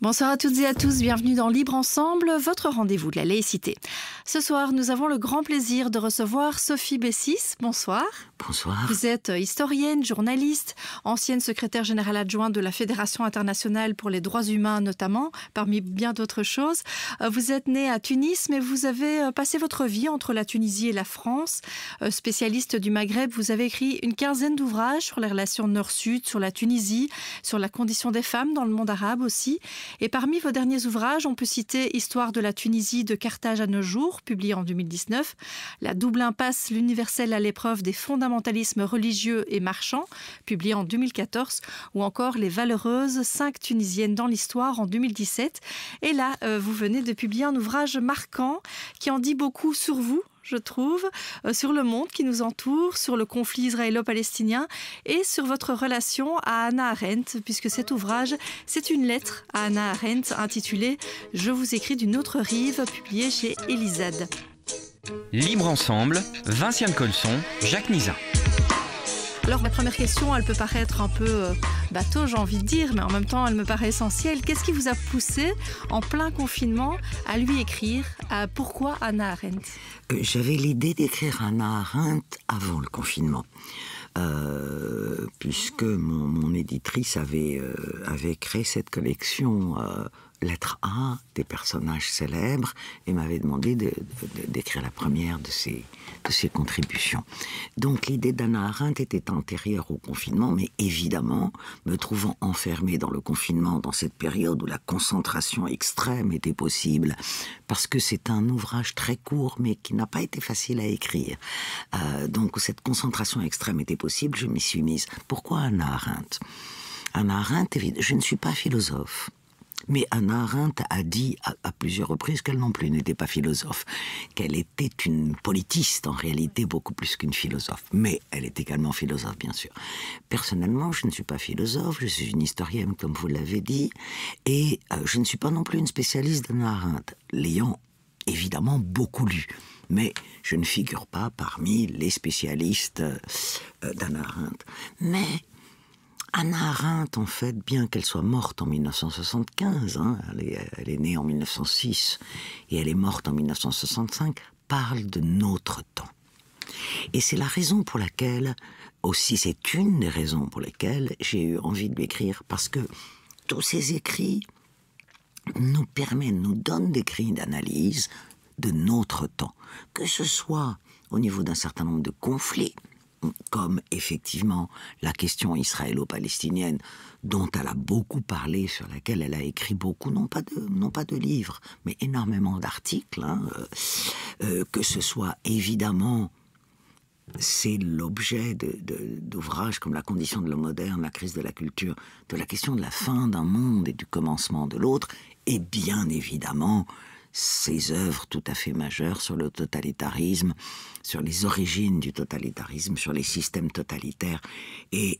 Bonsoir à toutes et à tous, bienvenue dans Libre Ensemble, votre rendez-vous de la laïcité. Ce soir, nous avons le grand plaisir de recevoir Sophie Bessis. Bonsoir. Bonsoir. Vous êtes historienne, journaliste, ancienne secrétaire générale adjointe de la Fédération internationale pour les droits humains notamment, parmi bien d'autres choses. Vous êtes née à Tunis, mais vous avez passé votre vie entre la Tunisie et la France. Spécialiste du Maghreb, vous avez écrit une quinzaine d'ouvrages sur les relations nord-sud, sur la Tunisie, sur la condition des femmes dans le monde arabe aussi. Et parmi vos derniers ouvrages, on peut citer Histoire de la Tunisie de Carthage à nos jours, publié en 2019, La double impasse, l'universel à l'épreuve des fondamentalismes religieux et marchands, publié en 2014, ou encore Les Valeureuses, 5 Tunisiennes dans l'histoire en 2017. Et là, vous venez de publier un ouvrage marquant qui en dit beaucoup sur vous, je trouve, sur le monde qui nous entoure, sur le conflit israélo-palestinien et sur votre relation à Hannah Arendt, puisque cet ouvrage, c'est une lettre à Hannah Arendt intitulée « Je vous écris d'une autre rive », publiée chez Elisade. Libre Ensemble, Vinciane Colson, Jacques Nizan. Alors ma première question, elle peut paraître un peu bateau, j'ai envie de dire, mais en même temps elle me paraît essentielle. Qu'est-ce qui vous a poussé, en plein confinement, à lui écrire pourquoi Hannah Arendt? J'avais l'idée d'écrire Hannah Arendt avant le confinement. Puisque mon éditrice avait créé cette collection Lettres A, des personnages célèbres, et m'avait demandé d'écrire la première de ces contributions. Donc l'idée d'Hannah Arendt était antérieure au confinement, mais évidemment, me trouvant enfermée dans le confinement, dans cette période où la concentration extrême était possible, parce que c'est un ouvrage très court, mais qui n'a pas été facile à écrire. Donc cette concentration extrême était possible, je m'y suis mise. Pourquoi Hannah Arendt? Hannah Arendt, je ne suis pas philosophe. Mais Hannah Arendt a dit à plusieurs reprises qu'elle non plus n'était pas philosophe, qu'elle était une politiste en réalité beaucoup plus qu'une philosophe. Mais elle est également philosophe, bien sûr. Personnellement, je ne suis pas philosophe, je suis une historienne, comme vous l'avez dit, et je ne suis pas non plus une spécialiste d'Hannah Arendt, l'ayant évidemment beaucoup lu. Mais je ne figure pas parmi les spécialistes d'Hannah Arendt. Mais Hannah Arendt, en fait, bien qu'elle soit morte en 1975, elle est née en 1906 et elle est morte en 1965, parle de notre temps. Et c'est la raison pour laquelle, aussi c'est une des raisons pour lesquelles j'ai eu envie de l'écrire, parce que tous ces écrits nous donnent des grilles d'analyse de notre temps, que ce soit au niveau d'un certain nombre de conflits, comme effectivement la question israélo-palestinienne dont elle a beaucoup parlé, sur laquelle elle a écrit beaucoup, non pas de livres, mais énormément d'articles, que ce soit évidemment, c'est l'objet d'ouvrages comme La condition de l'homme moderne, La crise de la culture, de la question de la fin d'un monde et du commencement de l'autre, et bien évidemment ses œuvres tout à fait majeures sur le totalitarisme, sur les origines du totalitarisme, sur les systèmes totalitaires. Et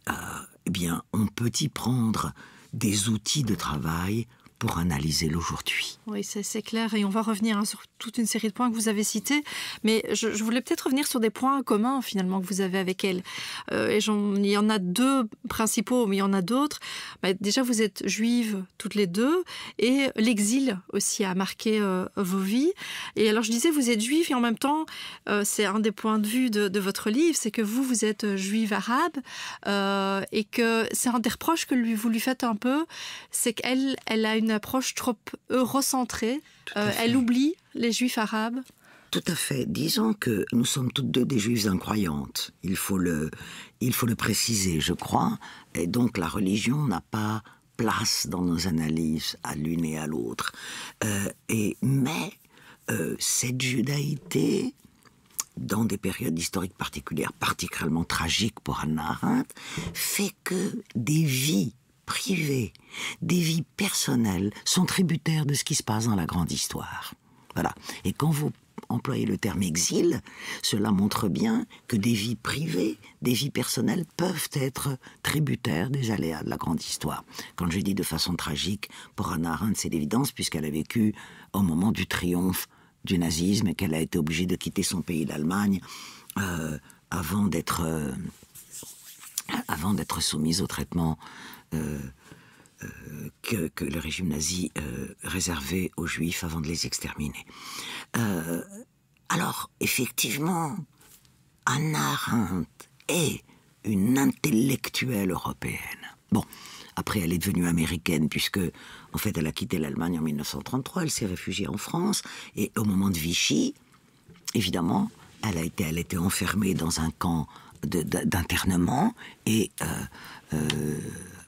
eh bien, on peut y prendre des outils de travail pour analyser l'aujourd'hui. Oui, c'est clair, et on va revenir sur toute une série de points que vous avez cités, mais je voulais peut-être revenir sur des points communs finalement que vous avez avec elle. Il y en a deux principaux, mais il y en a d'autres. Déjà, vous êtes juives toutes les deux, et l'exil aussi a marqué vos vies. Et alors je disais, vous êtes juive, et en même temps, c'est un des points de vue de votre livre, c'est que vous êtes juive arabe, et que c'est un des reproches que vous lui faites un peu, c'est qu'elle a une approche trop eurocentrée. Elle oublie les juifs arabes. Tout à fait. Disons que nous sommes toutes deux des juives incroyantes. Il faut le préciser, je crois. Et donc la religion n'a pas place dans nos analyses à l'une et à l'autre. Mais cette judaïté, dans des périodes historiques particulières, particulièrement tragiques pour Hannah Arendt, fait que des vies privées, des vies personnelles sont tributaires de ce qui se passe dans la grande histoire. Voilà. Et quand vous employez le terme exil, cela montre bien que des vies privées, des vies personnelles peuvent être tributaires des aléas de la grande histoire. Quand je dis de façon tragique, pour Hannah Arendt, c'est l'évidence, puisqu'elle a vécu au moment du triomphe du nazisme et qu'elle a été obligée de quitter son pays, l'Allemagne, avant d'être soumise au traitement que le régime nazi réservait aux Juifs avant de les exterminer. Alors, effectivement, Hannah Arendt est une intellectuelle européenne. Bon, après elle est devenue américaine puisque, en fait, elle a quitté l'Allemagne en 1933, elle s'est réfugiée en France, et au moment de Vichy, évidemment, elle était enfermée dans un camp d'internement, et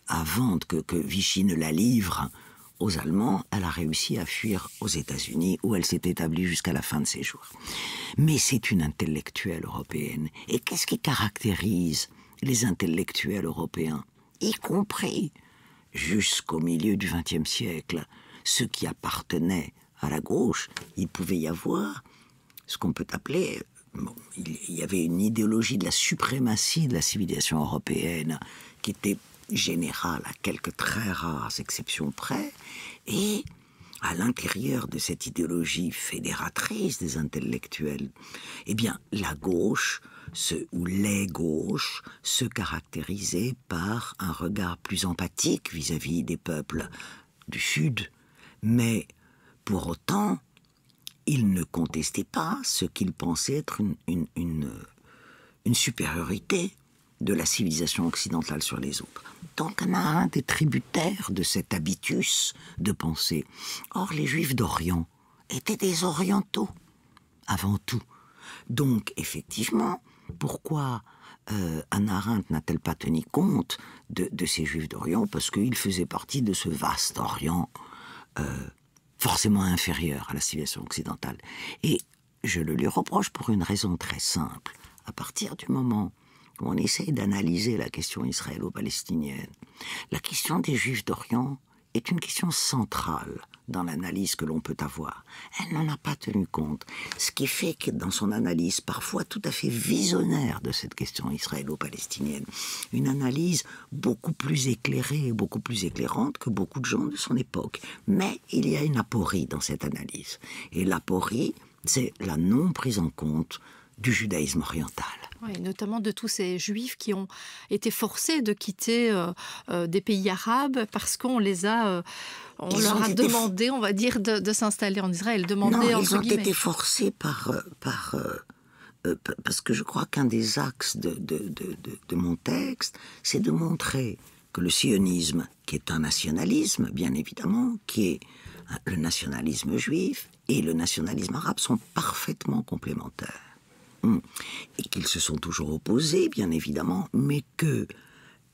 avant que Vichy ne la livre aux Allemands, elle a réussi à fuir aux États-Unis, où elle s'est établie jusqu'à la fin de ses jours. Mais c'est une intellectuelle européenne. Et qu'est-ce qui caractérise les intellectuels européens, y compris jusqu'au milieu du XXe siècle, ceux qui appartenaient à la gauche? Il pouvait y avoir ce qu'on peut appeler... Bon, il y avait une idéologie de la suprématie de la civilisation européenne qui était générale à quelques très rares exceptions près, et à l'intérieur de cette idéologie fédératrice des intellectuels, eh bien, la gauche, ou les gauches, se caractérisaient par un regard plus empathique vis-à-vis des peuples du Sud, mais pour autant, ils ne contestaient pas ce qu'ils pensaient être une supériorité de la civilisation occidentale sur les autres. Donc Hannah Arendt est tributaire de cet habitus de pensée. Or, les Juifs d'Orient étaient des Orientaux, avant tout. Donc, effectivement, pourquoi Hannah Arendt n'a-t-elle pas tenu compte de ces Juifs d'Orient? Parce qu'ils faisaient partie de ce vaste Orient forcément inférieur à la civilisation occidentale. Et je le lui reproche pour une raison très simple. À partir du moment où on essaye d'analyser la question israélo-palestinienne, la question des Juifs d'Orient est une question centrale dans l'analyse que l'on peut avoir. Elle n'en a pas tenu compte. Ce qui fait que dans son analyse, parfois tout à fait visionnaire de cette question israélo-palestinienne, une analyse beaucoup plus éclairée et beaucoup plus éclairante que beaucoup de gens de son époque. Mais il y a une aporie dans cette analyse. Et l'aporie, c'est la non prise en compte du judaïsme oriental. Oui, notamment de tous ces juifs qui ont été forcés de quitter des pays arabes parce qu'on les a, on leur a demandé, on va dire, de s'installer en Israël. Non, ils ont été forcés parce que je crois qu'un des axes de mon texte, c'est de montrer que le sionisme, qui est un nationalisme, bien évidemment, qui est le nationalisme juif et le nationalisme arabe, sont parfaitement complémentaires. Et qu'ils se sont toujours opposés, bien évidemment, mais que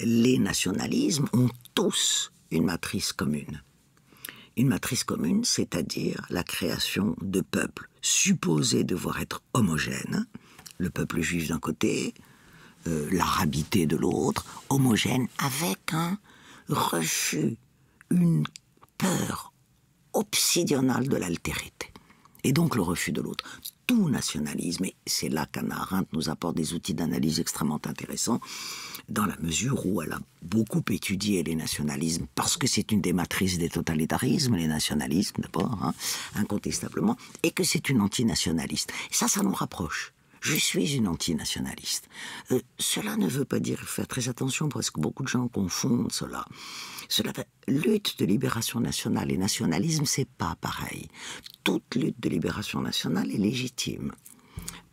les nationalismes ont tous une matrice commune. Une matrice commune, c'est-à-dire la création de peuples supposés devoir être homogènes, le peuple juif d'un côté, l'arabité de l'autre, homogène, avec un refus, une peur obsidionale de l'altérité. Et donc le refus de l'autre. Tout nationalisme, et c'est là qu'Hannah Arendt nous apporte des outils d'analyse extrêmement intéressants, dans la mesure où elle a beaucoup étudié les nationalismes, parce que c'est une des matrices des totalitarismes, les nationalismes d'abord, incontestablement, et que c'est une antinationaliste. Et ça nous rapproche. Je suis une antinationaliste. Cela ne veut pas dire, faire très attention, parce que beaucoup de gens confondent cela. Lutte de libération nationale et nationalisme, c'est pas pareil. Toute lutte de libération nationale est légitime.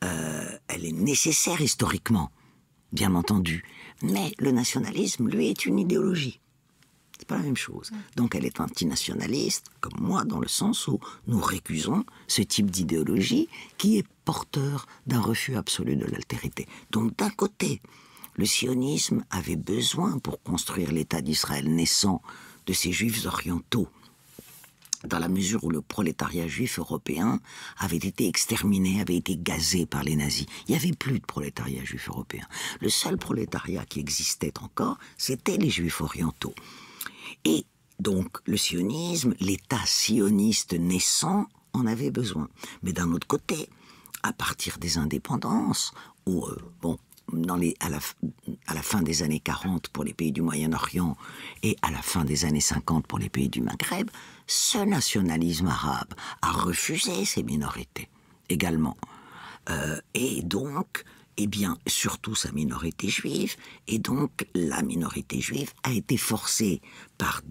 Elle est nécessaire historiquement, bien entendu. Mais le nationalisme, lui, est une idéologie. C'est pas la même chose. Donc elle est antinationaliste, comme moi, dans le sens où nous récusons ce type d'idéologie qui est porteur d'un refus absolu de l'altérité. Donc d'un côté, le sionisme avait besoin, pour construire l'État d'Israël naissant, de ces juifs orientaux, dans la mesure où le prolétariat juif européen avait été exterminé, avait été gazé par les nazis. Il n'y avait plus de prolétariat juif européen. Le seul prolétariat qui existait encore, c'était les juifs orientaux. Et donc le sionisme, l'État sioniste naissant, en avait besoin. Mais d'un autre côté, à partir des indépendances, où, à la fin des années 40 pour les pays du Moyen-Orient et à la fin des années 50 pour les pays du Maghreb, ce nationalisme arabe a refusé ces minorités également. Et donc, eh bien, surtout sa minorité juive, et donc la minorité juive a été forcée par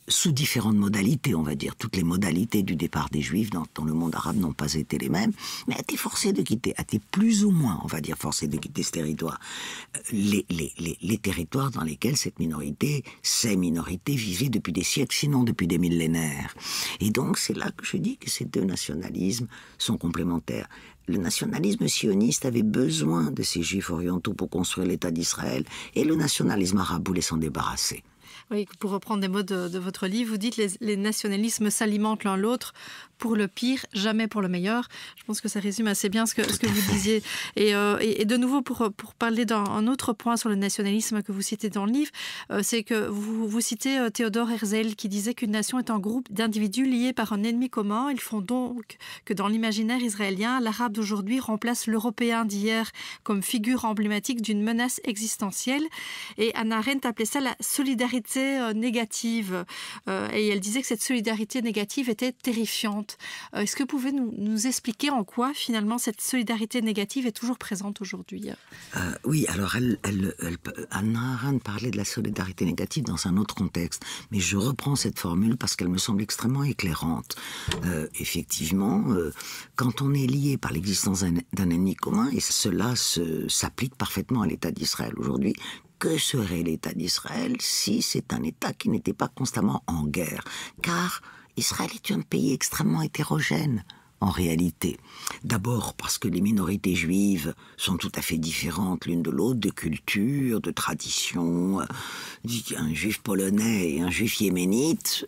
sous différentes modalités, on va dire. Toutes les modalités du départ des Juifs dans le monde arabe n'ont pas été les mêmes, mais a été forcée de quitter, a été plus ou moins, on va dire, forcée de quitter ce territoire. Les territoires dans lesquels ces minorités vivaient depuis des siècles, sinon depuis des millénaires. Et donc, c'est là que je dis que ces deux nationalismes sont complémentaires. Le nationalisme sioniste avait besoin de ces Juifs orientaux pour construire l'État d'Israël, et le nationalisme arabe voulait s'en débarrasser. Oui, pour reprendre des mots de votre livre, vous dites les nationalismes s'alimentent l'un l'autre pour le pire, jamais pour le meilleur. Je pense que ça résume assez bien ce que vous disiez. Et de nouveau, pour parler d'un autre point sur le nationalisme que vous citez dans le livre, c'est que vous citez Théodore Herzl qui disait qu'une nation est un groupe d'individus liés par un ennemi commun. Ils font donc que dans l'imaginaire israélien, l'arabe d'aujourd'hui remplace l'européen d'hier comme figure emblématique d'une menace existentielle. Et Hannah Arendt appelait ça la solidarité négative. Et elle disait que cette solidarité négative était terrifiante. Est-ce que vous pouvez nous expliquer en quoi, finalement, cette solidarité négative est toujours présente aujourd'hui ? Oui, alors Hannah Arendt parlait de la solidarité négative dans un autre contexte, mais je reprends cette formule parce qu'elle me semble extrêmement éclairante. Effectivement, quand on est lié par l'existence d'un ennemi commun, et cela s'applique parfaitement à l'État d'Israël aujourd'hui, que serait l'État d'Israël si c'est un État qui n'était pas constamment en guerre ? Car Israël est un pays extrêmement hétérogène, en réalité. D'abord parce que les minorités juives sont tout à fait différentes l'une de l'autre, de culture, de tradition. Un juif polonais et un juif yéménite,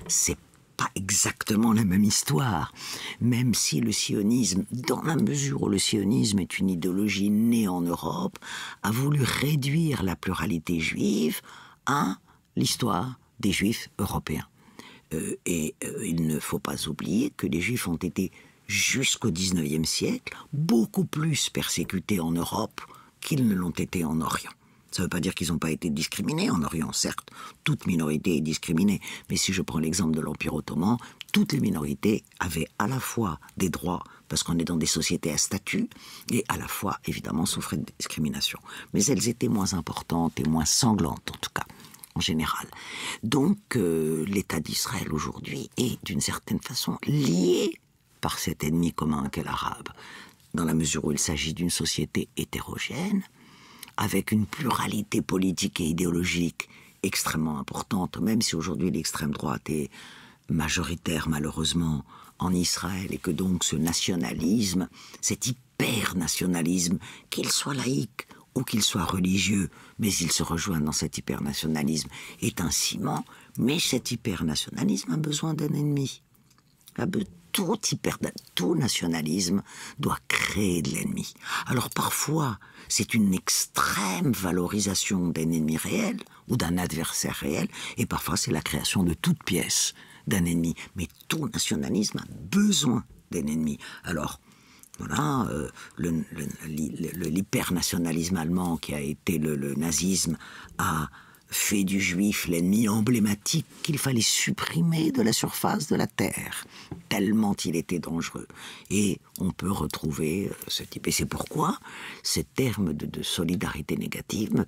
c'est pas exactement la même histoire. Même si le sionisme, dans la mesure où le sionisme est une idéologie née en Europe, a voulu réduire la pluralité juive à l'histoire des juifs européens. Il ne faut pas oublier que les Juifs ont été, jusqu'au XIXe siècle, beaucoup plus persécutés en Europe qu'ils ne l'ont été en Orient. Ça ne veut pas dire qu'ils n'ont pas été discriminés en Orient, certes, toute minorité est discriminée. Mais si je prends l'exemple de l'Empire ottoman, toutes les minorités avaient à la fois des droits, parce qu'on est dans des sociétés à statut, et à la fois, évidemment, souffraient de discrimination. Mais elles étaient moins importantes et moins sanglantes, en tout cas. En général. Donc, l'État d'Israël aujourd'hui est, d'une certaine façon, lié par cet ennemi commun qu'est l'arabe, dans la mesure où il s'agit d'une société hétérogène, avec une pluralité politique et idéologique extrêmement importante, même si aujourd'hui l'extrême droite est majoritaire, malheureusement, en Israël, et que donc ce nationalisme, cet hyper-nationalisme, qu'il soit laïque, ou qu'il soit religieux, mais il se rejoint dans cet hypernationalisme, est un ciment, mais cet hypernationalisme a besoin d'un ennemi. Tout nationalisme doit créer de l'ennemi. Alors parfois, c'est une extrême valorisation d'un ennemi réel, ou d'un adversaire réel, et parfois c'est la création de toute pièce d'un ennemi. Mais tout nationalisme a besoin d'un ennemi. Alors, voilà, l'hypernationalisme allemand qui a été le nazisme a fait du juif l'ennemi emblématique qu'il fallait supprimer de la surface de la terre, tellement il était dangereux. Et on peut retrouver ce type. Et c'est pourquoi ce terme de solidarité négative me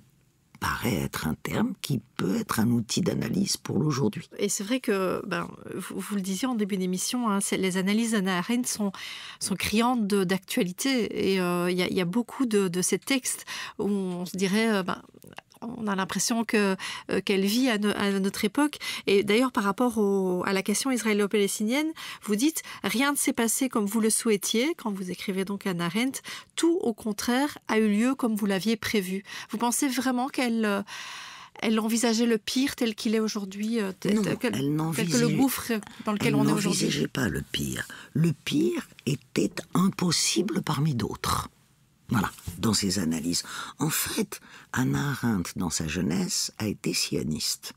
paraît être un terme qui peut être un outil d'analyse pour l'aujourd'hui. Et c'est vrai que, vous le disiez en début d'émission, les analyses d'Hannah Arendt sont criantes d'actualité. Et il y a beaucoup de ces textes où on se dirait... on a l'impression qu'elle vit à notre époque. Et d'ailleurs, par rapport à la question israélo-palestinienne, vous dites « Rien ne s'est passé comme vous le souhaitiez », quand vous écrivez donc Hannah Arendt, « Tout, au contraire, a eu lieu comme vous l'aviez prévu ». Vous pensez vraiment qu'elle envisageait le pire tel qu'il est aujourd'hui, tel que le gouffre dans lequel on est aujourd'hui? Elle n'envisageait pas le pire. Le pire était impossible parmi d'autres. Voilà, dans ses analyses. En fait, Hannah Arendt, dans sa jeunesse, a été sioniste.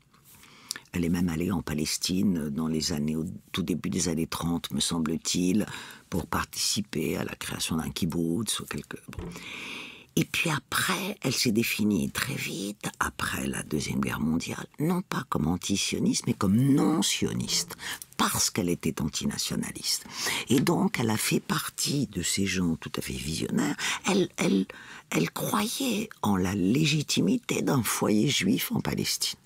Elle est même allée en Palestine au tout début des années 30, me semble-t-il, pour participer à la création d'un kibboutz ou quelque... Bon. Et puis après, elle s'est définie très vite, après la Deuxième Guerre mondiale, non pas comme anti-sioniste, mais comme non-sioniste, parce qu'elle était antinationaliste. Et donc, elle a fait partie de ces gens tout à fait visionnaires. Elle croyait en la légitimité d'un foyer juif en Palestine.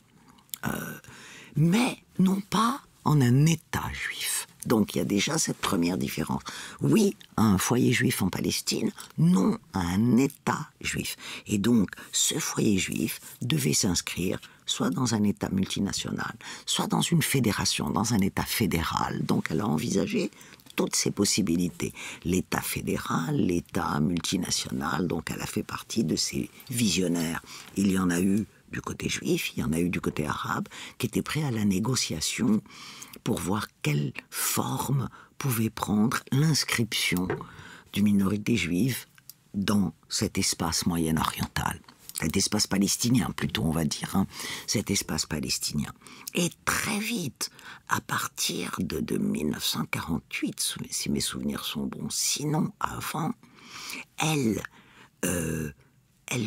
Mais non pas en un État juif. Donc il y a déjà cette première différence. Oui à un foyer juif en Palestine, non à un État juif. Et donc ce foyer juif devait s'inscrire soit dans un État multinational, soit dans une fédération, dans un État fédéral. Donc elle a envisagé toutes ces possibilités. L'État fédéral, l'État multinational, donc elle a fait partie de ces visionnaires. Il y en a eu du côté juif, il y en a eu du côté arabe, qui étaient prêts à la négociation pour voir quelle forme pouvait prendre l'inscription d'une minorité juive dans cet espace moyen-oriental. Cet espace palestinien, plutôt, on va dire, hein, cet espace palestinien. Et très vite, à partir de 1948, si mes souvenirs sont bons, sinon avant, elle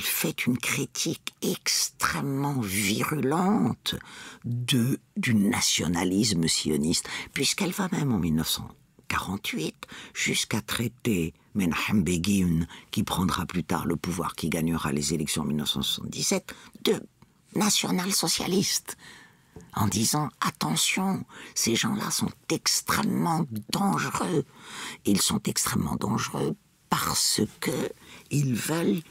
fait une critique extrêmement virulente du nationalisme sioniste, puisqu'elle va même en 1948 jusqu'à traiter Menahem Begin, qui prendra plus tard le pouvoir, qui gagnera les élections en 1977, de national-socialiste, en disant « Attention, ces gens-là sont extrêmement dangereux. Ils sont extrêmement dangereux parce que ils veulent...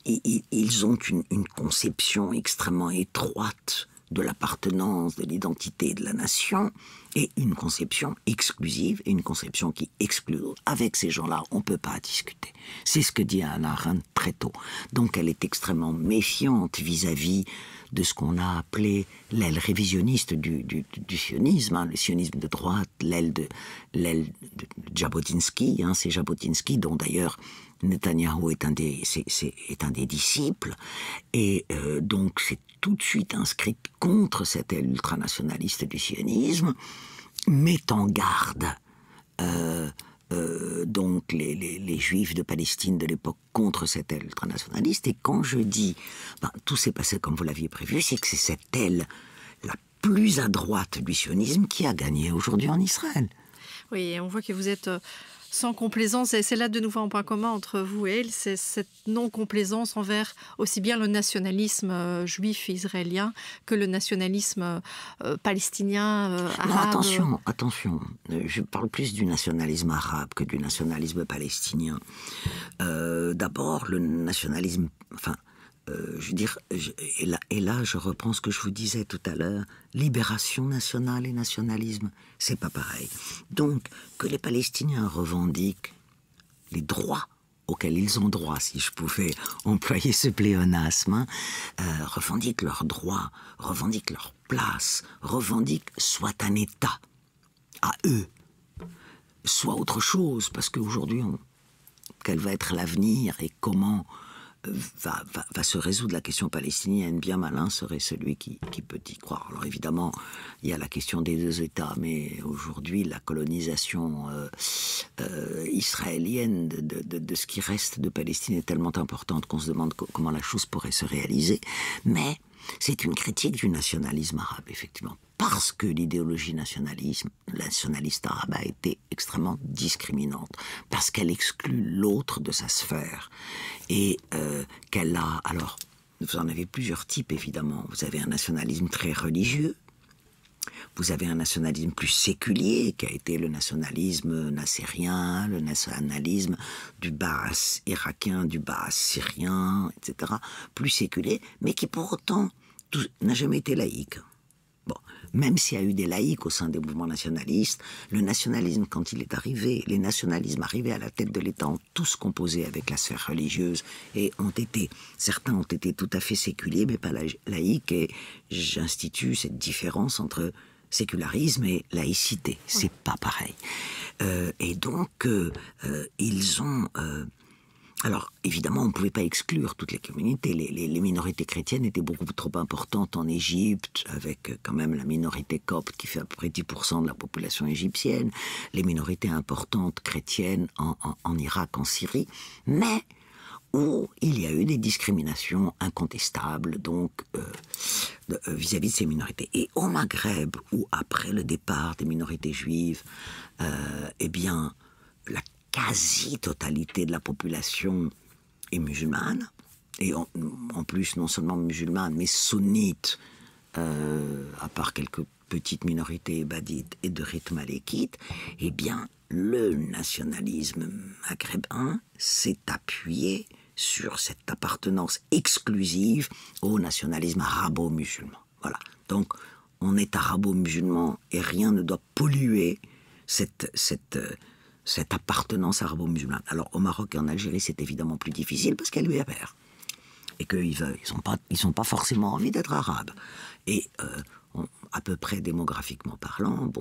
Ils ont une conception extrêmement étroite de l'appartenance, de l'identité de la nation, et une conception exclusive, et une conception qui exclut l'autre. Avec ces gens-là, on ne peut pas discuter. C'est ce que dit Hannah Arendt très tôt. Donc elle est extrêmement méfiante vis-à-vis de ce qu'on a appelé l'aile révisionniste du sionisme, hein, le sionisme de droite, l'aile de Jabotinsky, hein, c'est Jabotinsky dont d'ailleurs Netanyahou est un des disciples, et donc c'est tout de suite inscrite contre cette aile ultranationaliste du sionisme, met en garde donc les Juifs de Palestine de l'époque contre cette aile ultranationaliste. Et quand je dis tout s'est passé comme vous l'aviez prévu, c'est que c'est cette aile la plus à droite du sionisme qui a gagné aujourd'hui en Israël. Oui, on voit que vous êtes sans complaisance, et c'est là de nouveau un point commun entre vous et elle, c'est cette non-complaisance envers aussi bien le nationalisme juif israélien que le nationalisme palestinien, arabe. Non, attention, je parle plus du nationalisme arabe que du nationalisme palestinien. D'abord, le nationalisme, je veux dire, et là, je reprends ce que je vous disais tout à l'heure, libération nationale et nationalisme, c'est pas pareil. Donc, que les Palestiniens revendiquent les droits auxquels ils ont droit, si je pouvais employer ce pléonasme, revendiquent leurs droits, revendiquent leur place, revendiquent soit un État à eux, soit autre chose, parce qu'aujourd'hui, quel va être l'avenir et comment va se résoudre la question palestinienne, bien malin serait celui qui peut y croire. Alors évidemment, il y a la question des deux États, mais aujourd'hui, la colonisation israélienne de ce qui reste de Palestine est tellement importante qu'on se demande comment la chose pourrait se réaliser. Mais c'est une critique du nationalisme arabe, effectivement, parce que l'idéologie nationaliste arabe a été extrêmement discriminante, parce qu'elle exclut l'autre de sa sphère, et qu'elle a... Alors, vous en avez plusieurs types, évidemment. Vous avez un nationalisme très religieux, vous avez un nationalisme plus séculier, qui a été le nationalisme nassérien, le nationalisme du Baas irakien, du Baas syrien, etc., plus séculier, mais qui pour autant n'a jamais été laïque. Bon, même s'il y a eu des laïcs au sein des mouvements nationalistes, le nationalisme, quand il est arrivé, les nationalismes arrivés à la tête de l'État ont tous composé avec la sphère religieuse et certains ont été tout à fait séculiers, mais pas laïcs, et j'institue cette différence entre sécularisme et laïcité. C'est pas pareil. Et donc, ils ont... Alors, évidemment, on ne pouvait pas exclure toutes les communautés. Les minorités chrétiennes étaient beaucoup trop importantes en Égypte, avec quand même la minorité copte qui fait à peu près 10% de la population égyptienne, les minorités importantes chrétiennes en Irak, en Syrie. Mais où il y a eu des discriminations incontestables donc vis-à-vis de ces minorités. Et au Maghreb, où après le départ des minorités juives, eh bien, la quasi-totalité de la population est musulmane, et en plus non seulement musulmane, mais sunnite, à part quelques petites minorités ibadites et de rite malékite, eh bien, le nationalisme maghrébin s'est appuyé sur cette appartenance exclusive au nationalisme arabo-musulman. Voilà. Donc, on est arabo-musulman et rien ne doit polluer cette appartenance arabo-musulmane. Alors, au Maroc et en Algérie, c'est évidemment plus difficile parce qu'elle est berbère. Et qu'ils n'ont pas forcément envie d'être arabes. Et à peu près démographiquement parlant,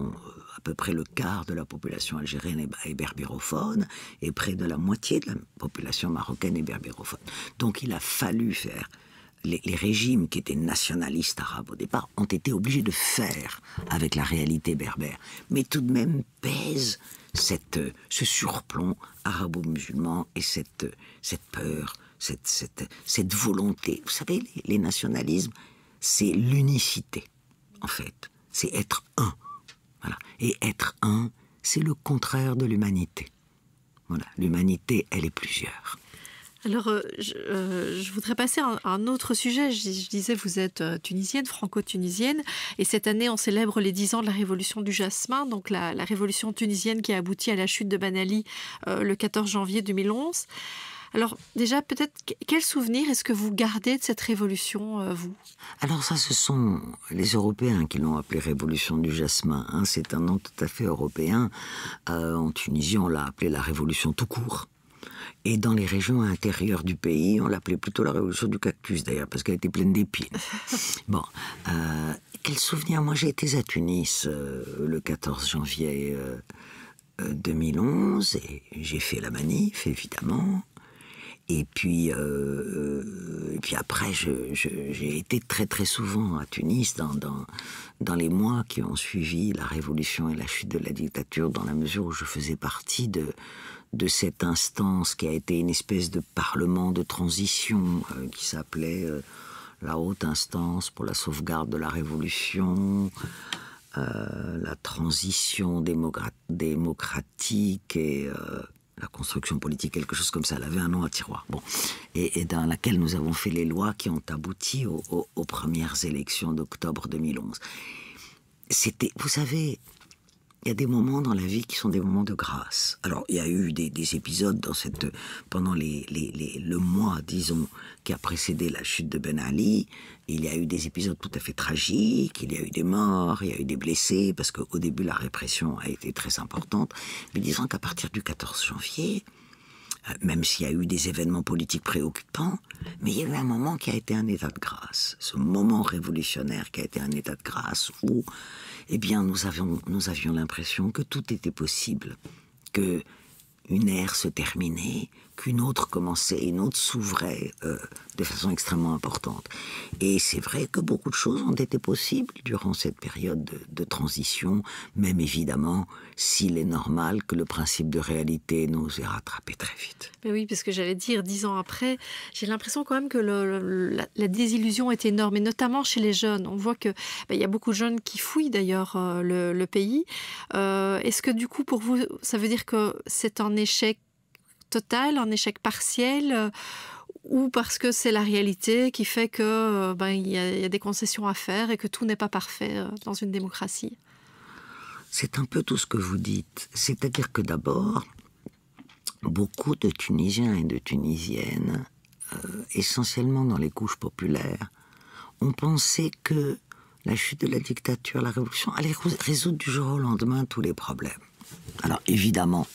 à peu près le quart de la population algérienne est berbérophone, et près de la moitié de la population marocaine est berbérophone. Donc il a fallu faire... Les régimes qui étaient nationalistes arabes au départ ont été obligés de faire avec la réalité berbère. Mais tout de même pèse ce surplomb arabo-musulman et cette peur, cette volonté. Vous savez, les nationalismes, c'est l'unicité, en fait. C'est être un. Voilà. Et être un, c'est le contraire de l'humanité. Voilà. L'humanité, elle est plusieurs. Alors, je voudrais passer à un autre sujet. Je disais, vous êtes tunisienne, franco-tunisienne, et cette année, on célèbre les 10 ans de la révolution du jasmin, donc la révolution tunisienne qui a abouti à la chute de Ben Ali le 14 janvier 2011. Alors, déjà, peut-être, quel souvenir est-ce que vous gardez de cette révolution, vous ? Alors ça, ce sont les Européens qui l'ont appelée révolution du jasmin. Hein. C'est un nom tout à fait européen. En Tunisie, on l'a appelée la révolution tout court. Et dans les régions intérieures du pays, on l'appelait plutôt la révolution du cactus, d'ailleurs, parce qu'elle était pleine d'épines. Bon, quel souvenir. Moi, j'ai été à Tunis le 14 janvier 2011, et j'ai fait la manif, évidemment. Et puis après, j'ai été très très souvent à Tunis dans les mois qui ont suivi la révolution et la chute de la dictature, dans la mesure où je faisais partie de cette instance qui a été une espèce de parlement de transition qui s'appelait la haute instance pour la sauvegarde de la révolution, la transition démocratique et la construction politique, quelque chose comme ça. Elle avait un nom à tiroir. Bon. Et dans laquelle nous avons fait les lois qui ont abouti aux premières élections d'octobre 2011. C'était, vous savez, il y a des moments dans la vie qui sont des moments de grâce. Alors, il y a eu des épisodes pendant le mois, disons, qui a précédé la chute de Ben Ali. Il y a eu des épisodes tout à fait tragiques, il y a eu des morts, il y a eu des blessés, parce qu'au début, la répression a été très importante. Mais disons qu'à partir du 14 janvier, même s'il y a eu des événements politiques préoccupants, mais il y a eu un moment qui a été un état de grâce. Ce moment révolutionnaire qui a été un état de grâce où, eh bien, nous avions l'impression que tout était possible, que une ère se terminait, qu'une autre commençait, une autre s'ouvrait de façon extrêmement importante. Et c'est vrai que beaucoup de choses ont été possibles durant cette période de transition, même évidemment s'il est normal que le principe de réalité nous ait rattrapés très vite. Mais oui, parce que j'allais dire, 10 ans après, j'ai l'impression quand même que la désillusion est énorme, et notamment chez les jeunes. On voit qu'il y a beaucoup de jeunes qui fouillent d'ailleurs le pays. Est-ce que du coup, pour vous, ça veut dire que c'est un échec total, un échec partiel, ou parce que c'est la réalité qui fait que il y a des concessions à faire et que tout n'est pas parfait dans une démocratie? C'est un peu tout ce que vous dites. C'est-à-dire que d'abord, beaucoup de Tunisiens et de Tunisiennes, essentiellement dans les couches populaires, ont pensé que la chute de la dictature, la révolution, allait résoudre du jour au lendemain tous les problèmes. Alors évidemment,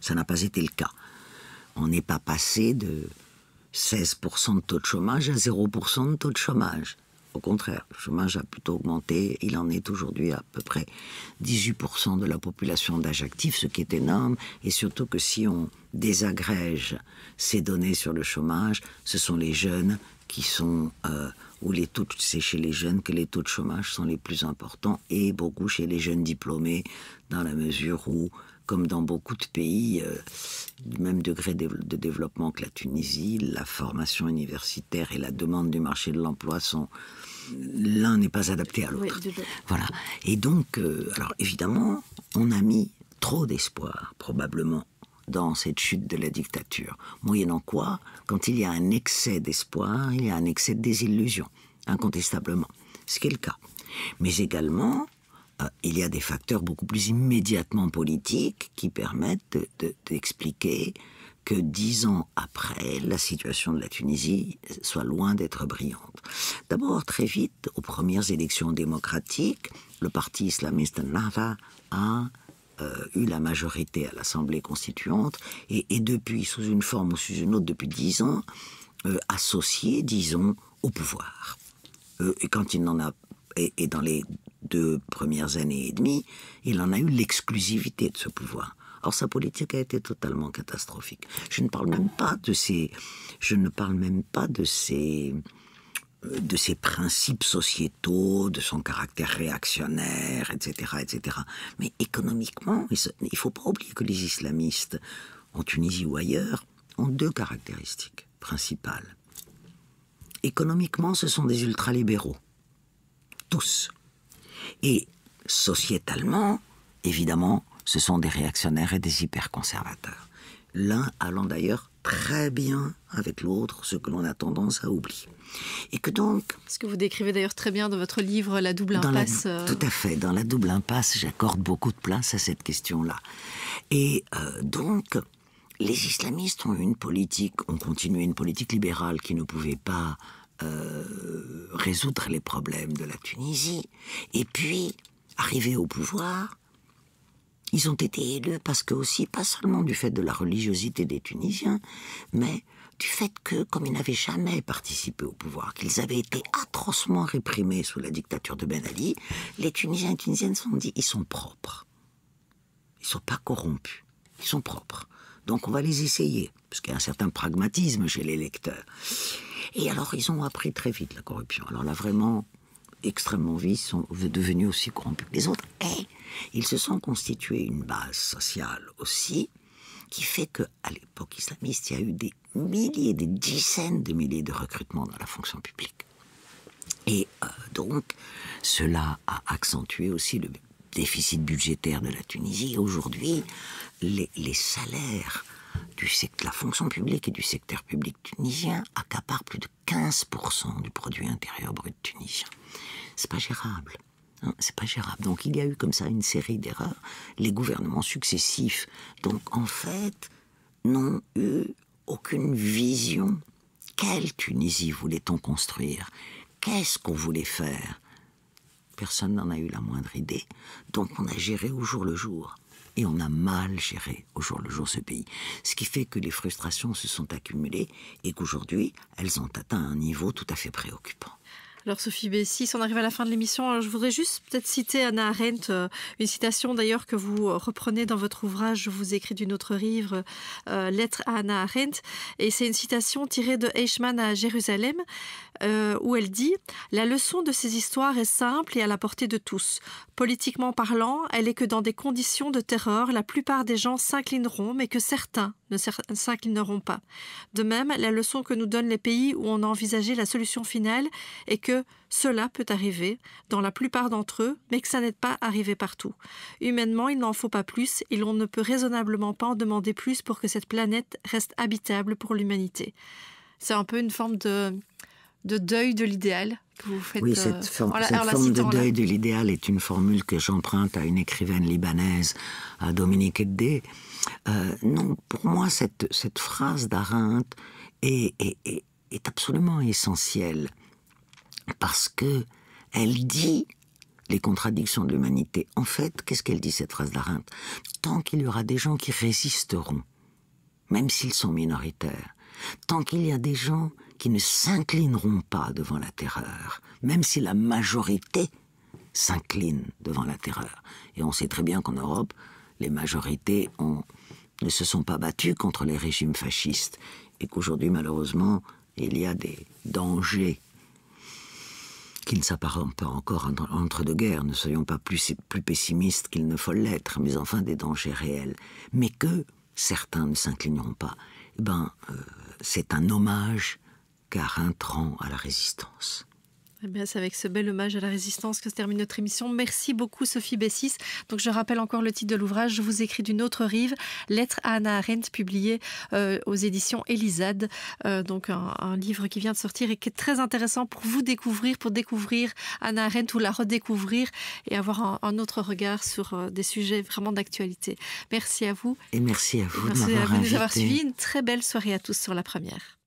ça n'a pas été le cas. On n'est pas passé de 16% de taux de chômage à 0% de taux de chômage. Au contraire, le chômage a plutôt augmenté. Il en est aujourd'hui à peu près 18% de la population d'âge actif, ce qui est énorme. Et surtout que si on désagrège ces données sur le chômage, ce sont les jeunes qui sont... c'est chez les jeunes que les taux de chômage sont les plus importants, et beaucoup chez les jeunes diplômés, dans la mesure où comme dans beaucoup de pays du même degré de développement que la Tunisie, la formation universitaire et la demande du marché de l'emploi sont... L'un n'est pas adapté à l'autre. Oui, voilà. Et donc, alors évidemment, on a mis trop d'espoir, probablement, dans cette chute de la dictature. Moyennant quoi, quand il y a un excès d'espoir, il y a un excès de désillusion, incontestablement. Ce qui est le cas. Mais également, il y a des facteurs beaucoup plus immédiatement politiques qui permettent d'expliquer que 10 ans après, la situation de la Tunisie soit loin d'être brillante. D'abord, très vite, aux premières élections démocratiques, le parti islamiste Nahda a eu la majorité à l'Assemblée constituante et depuis, sous une forme ou sous une autre, depuis 10 ans, associé, disons, au pouvoir. Et quand il n'en a... Et dans les 2 premières années et demie, il en a eu l'exclusivité de ce pouvoir. Or, sa politique a été totalement catastrophique. Je ne parle même pas de ses principes sociétaux, de son caractère réactionnaire, etc., etc. Mais économiquement, il ne faut pas oublier que les islamistes, en Tunisie ou ailleurs, ont 2 caractéristiques principales. Économiquement, ce sont des ultralibéraux. Tous. Et sociétalement, évidemment, ce sont des réactionnaires et des hyperconservateurs. L'un allant d'ailleurs très bien avec l'autre, ce que l'on a tendance à oublier. Et que donc... Ce que vous décrivez d'ailleurs très bien dans votre livre « La double impasse ». Tout à fait. Dans La double impasse, j'accorde beaucoup de place à cette question-là. Et donc, les islamistes ont continué une politique libérale qui ne pouvait pas résoudre les problèmes de la Tunisie. Et puis, arrivés au pouvoir... Ils ont été élus parce que aussi, pas seulement du fait de la religiosité des Tunisiens, mais du fait que, comme ils n'avaient jamais participé au pouvoir, qu'ils avaient été atrocement réprimés sous la dictature de Ben Ali, les Tunisiens et Tunisiennes se sont dit, ils sont propres. Ils ne sont pas corrompus. Ils sont propres. Donc on va les essayer, parce qu'il y a un certain pragmatisme chez les lecteurs. Et alors ils ont appris très vite la corruption. Alors là vraiment... extrêmement vite, sont devenus aussi corrompus que les autres. Et ils se sont constitués une base sociale aussi, qui fait qu'à l'époque islamiste, il y a eu des milliers, des dizaines de milliers de recrutements dans la fonction publique. Et donc, cela a accentué aussi le déficit budgétaire de la Tunisie. Aujourd'hui, les salaires de la fonction publique et du secteur public tunisien accaparent plus de 15% du produit intérieur brut tunisien. C'est pas gérable. Hein, c'est pas gérable. Donc il y a eu comme ça une série d'erreurs. Les gouvernements successifs, donc en fait, n'ont eu aucune vision. Quelle Tunisie voulait-on construire? Qu'est-ce qu'on voulait faire? Personne n'en a eu la moindre idée. Donc on a géré au jour le jour. Et on a mal géré au jour le jour ce pays. Ce qui fait que les frustrations se sont accumulées et qu'aujourd'hui, elles ont atteint un niveau tout à fait préoccupant. Alors Sophie Bessis, on arrive à la fin de l'émission. Je voudrais juste peut-être citer Hannah Arendt, une citation d'ailleurs que vous reprenez dans votre ouvrage, je vous écris d'une autre livre, Lettre à Hannah Arendt. Et c'est une citation tirée de Eichmann à Jérusalem, où elle dit « La leçon de ces histoires est simple et à la portée de tous. Politiquement parlant, elle est que dans des conditions de terreur, la plupart des gens s'inclineront, mais que certains ne s'inclineront pas. De même, la leçon que nous donnent les pays où on a envisagé la solution finale est que cela peut arriver dans la plupart d'entre eux, mais que ça n'est pas arrivé partout. Humainement, il n'en faut pas plus et l'on ne peut raisonnablement pas en demander plus pour que cette planète reste habitable pour l'humanité. » C'est un peu une forme de deuil de l'idéal que vous faites. Oui, cette forme de deuil de l'idéal est une formule que j'emprunte à une écrivaine libanaise, à Dominique Eddé. Non, pour moi, cette phrase d'Arendt est absolument essentielle parce que elle dit les contradictions de l'humanité. En fait, qu'est-ce qu'elle dit, cette phrase d'Arendt? Tant qu'il y aura des gens qui résisteront, même s'ils sont minoritaires, tant qu'il y a des gens qui ne s'inclineront pas devant la terreur, même si la majorité s'incline devant la terreur. Et on sait très bien qu'en Europe, les majorités ne se sont pas battues contre les régimes fascistes, et qu'aujourd'hui, malheureusement, il y a des dangers qui ne s'apparente pas encore entre deux guerres, ne soyons pas plus pessimistes qu'il ne faut l'être, mais enfin des dangers réels, mais que certains ne s'inclineront pas, c'est un hommage qu'Arendt rend à la résistance. Eh bien, c'est avec ce bel hommage à la résistance que se termine notre émission. Merci beaucoup Sophie Bessis. Donc, je rappelle encore le titre de l'ouvrage « Je vous écris d'une autre rive », Lettres à Hannah Arendt, publié aux éditions Elisade. Donc, un livre qui vient de sortir et qui est très intéressant pour vous découvrir, Hannah Arendt ou la redécouvrir et avoir un autre regard sur des sujets vraiment d'actualité. Merci à vous. Et merci à vous de nous m'avoir invité. avoir suivis. Une très belle soirée à tous sur La Première.